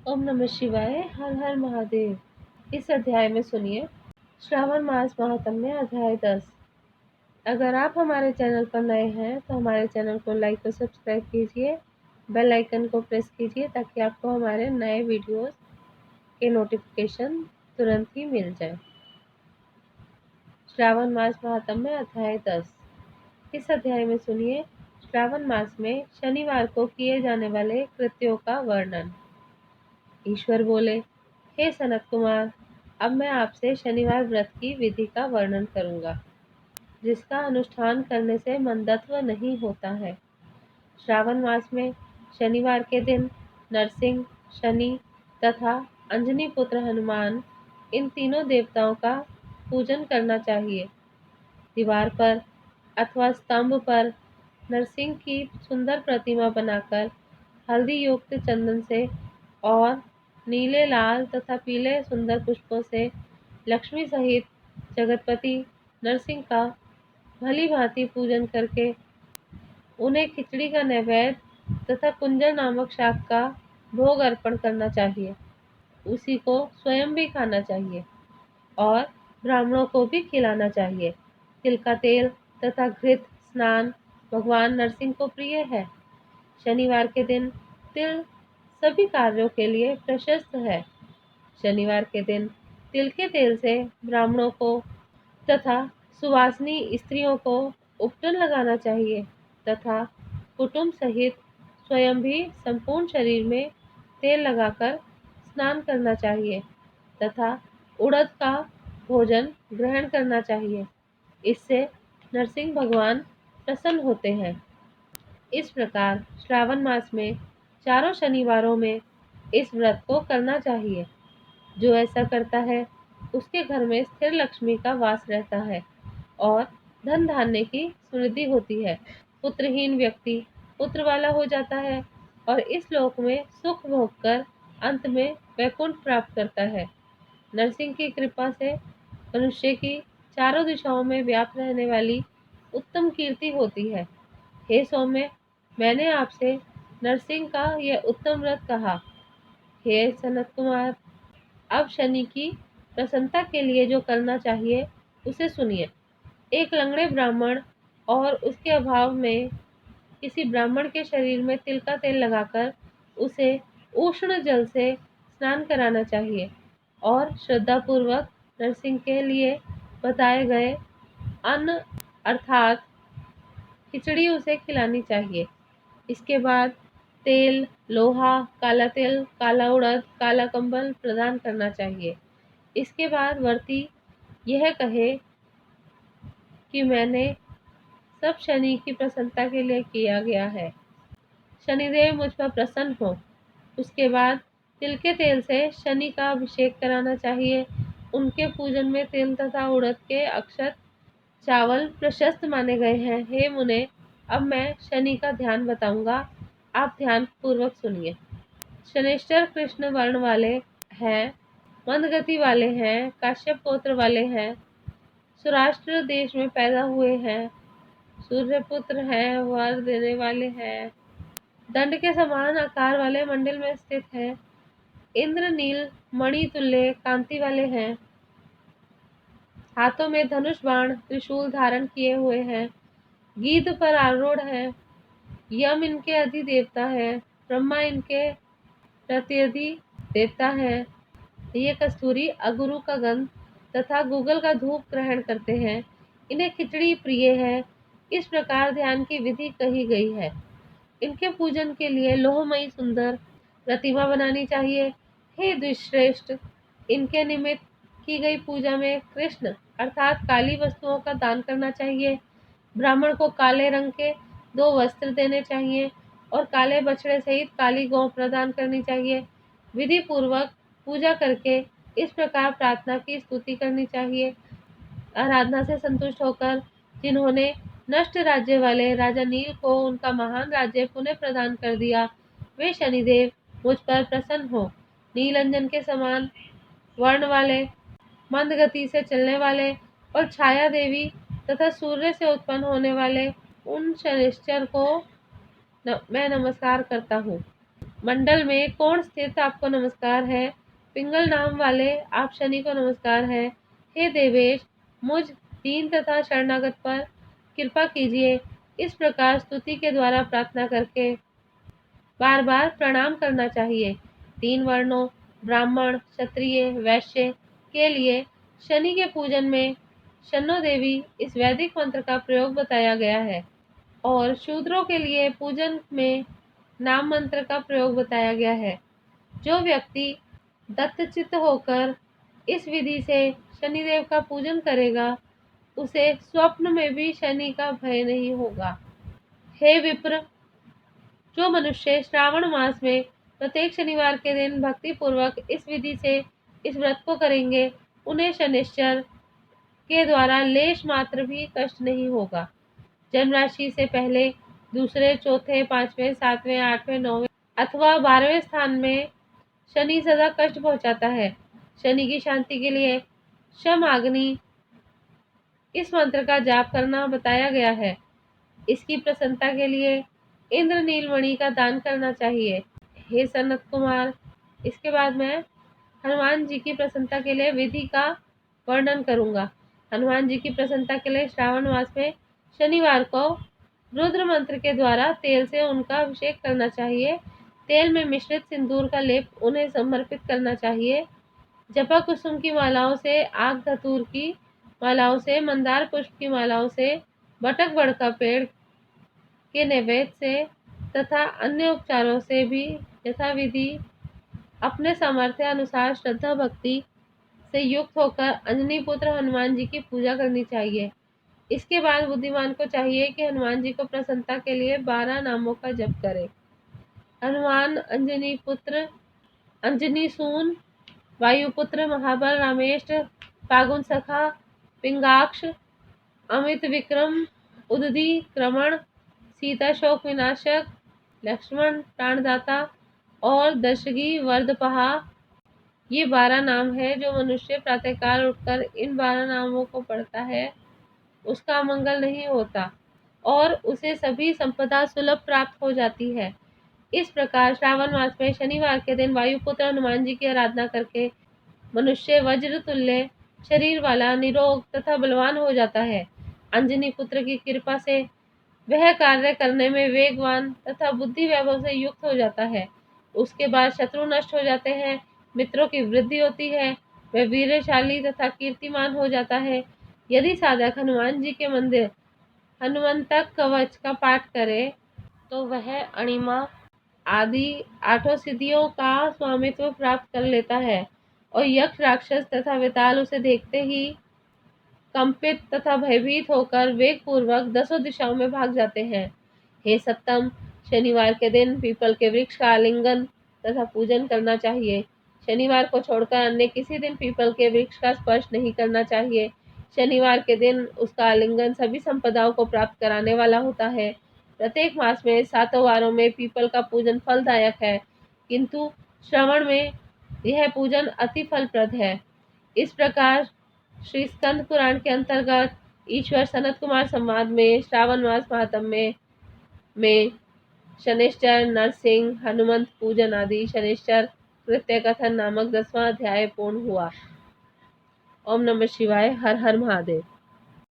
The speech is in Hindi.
ओम नमः शिवाय। हर हर महादेव। इस अध्याय में सुनिए श्रावण मास महात्म्य अध्याय 10। अगर आप हमारे चैनल पर नए हैं तो हमारे चैनल को लाइक और सब्सक्राइब कीजिए, बेल आइकन को प्रेस कीजिए ताकि आपको हमारे नए वीडियोस के नोटिफिकेशन तुरंत ही मिल जाए। श्रावण मास महात्म्य अध्याय 10। इस अध्याय में सुनिए श्रावण मास में शनिवार को किए जाने वाले कृत्यों का वर्णन। ईश्वर बोले, हे सनत कुमार, अब मैं आपसे शनिवार व्रत की विधि का वर्णन करूंगा, जिसका अनुष्ठान करने से मंदत्व नहीं होता है। श्रावण मास में शनिवार के दिन नरसिंह, शनि तथा अंजनी पुत्र हनुमान, इन तीनों देवताओं का पूजन करना चाहिए। दीवार पर अथवा स्तंभ पर नरसिंह की सुंदर प्रतिमा बनाकर हल्दी युक्त चंदन से और नीले, लाल तथा पीले सुंदर पुष्पों से लक्ष्मी सहित जगतपति नरसिंह का भली भांति पूजन करके उन्हें खिचड़ी का नैवेद्य तथा कुंजर नामक शाक का भोग अर्पण करना चाहिए। उसी को स्वयं भी खाना चाहिए और ब्राह्मणों को भी खिलाना चाहिए। तिल का तेल तथा घृत स्नान भगवान नरसिंह को प्रिय है। शनिवार के दिन तिल सभी कार्यों के लिए प्रशस्त है। शनिवार के दिन तिल के तेल से ब्राह्मणों को तथा सुवासिनी स्त्रियों को उपटन लगाना चाहिए तथा कुटुंब सहित स्वयं भी संपूर्ण शरीर में तेल लगाकर स्नान करना चाहिए तथा उड़द का भोजन ग्रहण करना चाहिए। इससे नरसिंह भगवान प्रसन्न होते हैं। इस प्रकार श्रावण मास में चारों शनिवारों में इस व्रत को करना चाहिए। जो ऐसा करता है उसके घर में स्थिर लक्ष्मी का वास रहता है और धन धान्य की समृद्धि होती है। पुत्रहीन व्यक्ति पुत्र वाला हो जाता है और इस लोक में सुख भोग कर अंत में वैकुंठ प्राप्त करता है। नरसिंह की कृपा से मनुष्य की चारों दिशाओं में व्याप्त रहने वाली उत्तम कीर्ति होती है। हे सौम्य, मैंने आपसे नरसिंह का यह उत्तम व्रत कहा। हे सनत कुमार, अब शनि की प्रसन्नता के लिए जो करना चाहिए उसे सुनिए। एक लंगड़े ब्राह्मण और उसके अभाव में किसी ब्राह्मण के शरीर में तिल का तेल लगाकर उसे उष्ण जल से स्नान कराना चाहिए और श्रद्धापूर्वक नरसिंह के लिए बताए गए अन्न अर्थात खिचड़ी उसे खिलानी चाहिए। इसके बाद तेल, लोहा, काला तिल, काला उड़द, काला कंबल प्रदान करना चाहिए। इसके बाद व्रती यह कहे कि मैंने सब शनि की प्रसन्नता के लिए किया गया है। शनिदेव मुझ पर प्रसन्न हो। उसके बाद तिल के तेल से शनि का अभिषेक कराना चाहिए। उनके पूजन में तिल तथा उड़द के अक्षत चावल प्रशस्त माने गए हैं। हे मुने, अब मैं शनि का ध्यान बताऊंगा, आप ध्यान पूर्वक सुनिए। शनिश्चर कृष्ण वर्ण वाले हैं, मंद गति वाले हैं, काश्यप गोत्र वाले हैं, सौराष्ट्र देश में पैदा हुए हैं, सूर्यपुत्र हैं, वर देने वाले हैं, दंड के समान आकार वाले मंडल में स्थित है, इंद्र नील मणि तुल्य कांति वाले हैं, हाथों में धनुष बाण त्रिशूल धारण किए हुए हैं, गीध पर आरूढ़ है, यम इनके अधिदेवता है, ब्रह्मा इनके प्रत्यधि देवता है। ये कस्तूरी अगुरु का गंध तथा गूगल का धूप ग्रहण करते हैं। इन्हें खिचड़ी प्रिय है। इस प्रकार ध्यान की विधि कही गई है। इनके पूजन के लिए लोहमयी सुंदर प्रतिमा बनानी चाहिए। हे द्विश्रेष्ठ, इनके निमित्त की गई पूजा में कृष्ण अर्थात काली वस्तुओं का दान करना चाहिए। ब्राह्मण को काले रंग के 2 वस्त्र देने चाहिए और काले बछड़े सहित काली गौ प्रदान करनी चाहिए। विधि पूर्वक पूजा करके इस प्रकार प्रार्थना की स्तुति करनी चाहिए। आराधना से संतुष्ट होकर जिन्होंने नष्ट राज्य वाले राजा नील को उनका महान राज्य पुनः प्रदान कर दिया, वे शनिदेव मुझ पर प्रसन्न हो। नीलंजन के समान वर्ण वाले, मंद गति से चलने वाले और छाया देवी तथा सूर्य से उत्पन्न होने वाले उन शनिश्चर को मैं नमस्कार करता हूँ। मंडल में कोण स्थित आपको नमस्कार है। पिंगल नाम वाले आप शनि को नमस्कार है। हे देवेश, मुझ दीन तथा शरणागत पर कृपा कीजिए। इस प्रकार स्तुति के द्वारा प्रार्थना करके बार बार प्रणाम करना चाहिए। 3 वर्णों ब्राह्मण, क्षत्रिय, वैश्य के लिए शनि के पूजन में शनो देवी इस वैदिक मंत्र का प्रयोग बताया गया है और शूद्रों के लिए पूजन में नाम मंत्र का प्रयोग बताया गया है। जो व्यक्ति दत्तचित्त होकर इस विधि से शनिदेव का पूजन करेगा, उसे स्वप्न में भी शनि का भय नहीं होगा। हे विप्र, जो मनुष्य श्रावण मास में प्रत्येक शनिवार के दिन भक्ति पूर्वक इस विधि से इस व्रत को करेंगे, उन्हें शनिश्चर के द्वारा लेश मात्र भी कष्ट नहीं होगा। जन्म राशि से पहले, दूसरे, चौथे, 5वें, 7वें, 8वें, 9वें अथवा 12वें स्थान में शनि सदा कष्ट पहुंचाता है। शनि की शांति के लिए शमाग्नि इस मंत्र का जाप करना बताया गया है। इसकी प्रसन्नता के लिए इंद्र नीलमणि का दान करना चाहिए। हे सनत कुमार, इसके बाद मैं हनुमान जी की प्रसन्नता के लिए विधि का वर्णन करूंगा। हनुमान जी की प्रसन्नता के लिए श्रावण मास में शनिवार को रुद्र मंत्र के द्वारा तेल से उनका अभिषेक करना चाहिए। तेल में मिश्रित सिंदूर का लेप उन्हें समर्पित करना चाहिए। जपा कुसुम की मालाओं से, आग धतूर की मालाओं से, मंदार पुष्प की मालाओं से, बटक बड़का पेड़ के नैवेद्य से तथा अन्य उपचारों से भी यथाविधि अपने सामर्थ्य अनुसार श्रद्धा भक्ति से युक्त होकर अंजनी पुत्र हनुमान जी की पूजा करनी चाहिए। इसके बाद बुद्धिमान को चाहिए कि हनुमान जी को प्रसन्नता के लिए 12 नामों का जप करे। हनुमान, अंजनी पुत्र, अंजनी सून, वायुपुत्र, महाबल, रामेष्ट, फागुन सखा, पिंगाक्ष, अमित विक्रम, उदधी क्रमण, सीता शोक विनाशक, लक्ष्मण प्राणदाता और दशगी वर्धपहा, ये 12 नाम है। जो मनुष्य प्रातःकाल उठकर इन 12 नामों को पढ़ता है, उसका अमंगल नहीं होता और उसे सभी संपदा सुलभ प्राप्त हो जाती है। इस प्रकार श्रावण मास में शनिवार के दिन वायुपुत्र हनुमान जी की आराधना करके मनुष्य वज्र तुल्य शरीर वाला, निरोग तथा बलवान हो जाता है। अंजनी पुत्र की कृपा से वह कार्य करने में वेगवान तथा बुद्धि वैभव से युक्त हो जाता है। उसके बाद शत्रु नष्ट हो जाते हैं, मित्रों की वृद्धि होती है, वह वीरशाली तथा कीर्तिमान हो जाता है। यदि साधक हनुमान जी के मंदिर हनुमंतक कवच का पाठ करे तो वह अणिमा आदि 8 सिद्धियों का स्वामित्व प्राप्त कर लेता है और यक्ष, राक्षस तथा वेताल उसे देखते ही कंपित तथा भयभीत होकर वेग पूर्वक 10 दिशाओं में भाग जाते हैं। हे सत्तम, शनिवार के दिन पीपल के वृक्ष का आलिंगन तथा पूजन करना चाहिए। शनिवार को छोड़कर अन्य किसी दिन पीपल के वृक्ष का स्पर्श नहीं करना चाहिए। शनिवार के दिन उसका आलिंगन सभी संपदाओं को प्राप्त कराने वाला होता है। प्रत्येक मास में 7 वारों में पीपल का पूजन फलदायक है, किंतु श्रवण में यह पूजन अति फलप्रद है। इस प्रकार श्री स्कंद पुराण के अंतर्गत ईश्वर सनत कुमार संवाद में श्रावण मास महात्म्य में शनिश्चर, नरसिंह, हनुमंत पूजन आदि शनिश्चर कृत्य कथन नामक 10वां अध्याय पूर्ण हुआ। ओम नमः शिवाय। हर हर महादेव।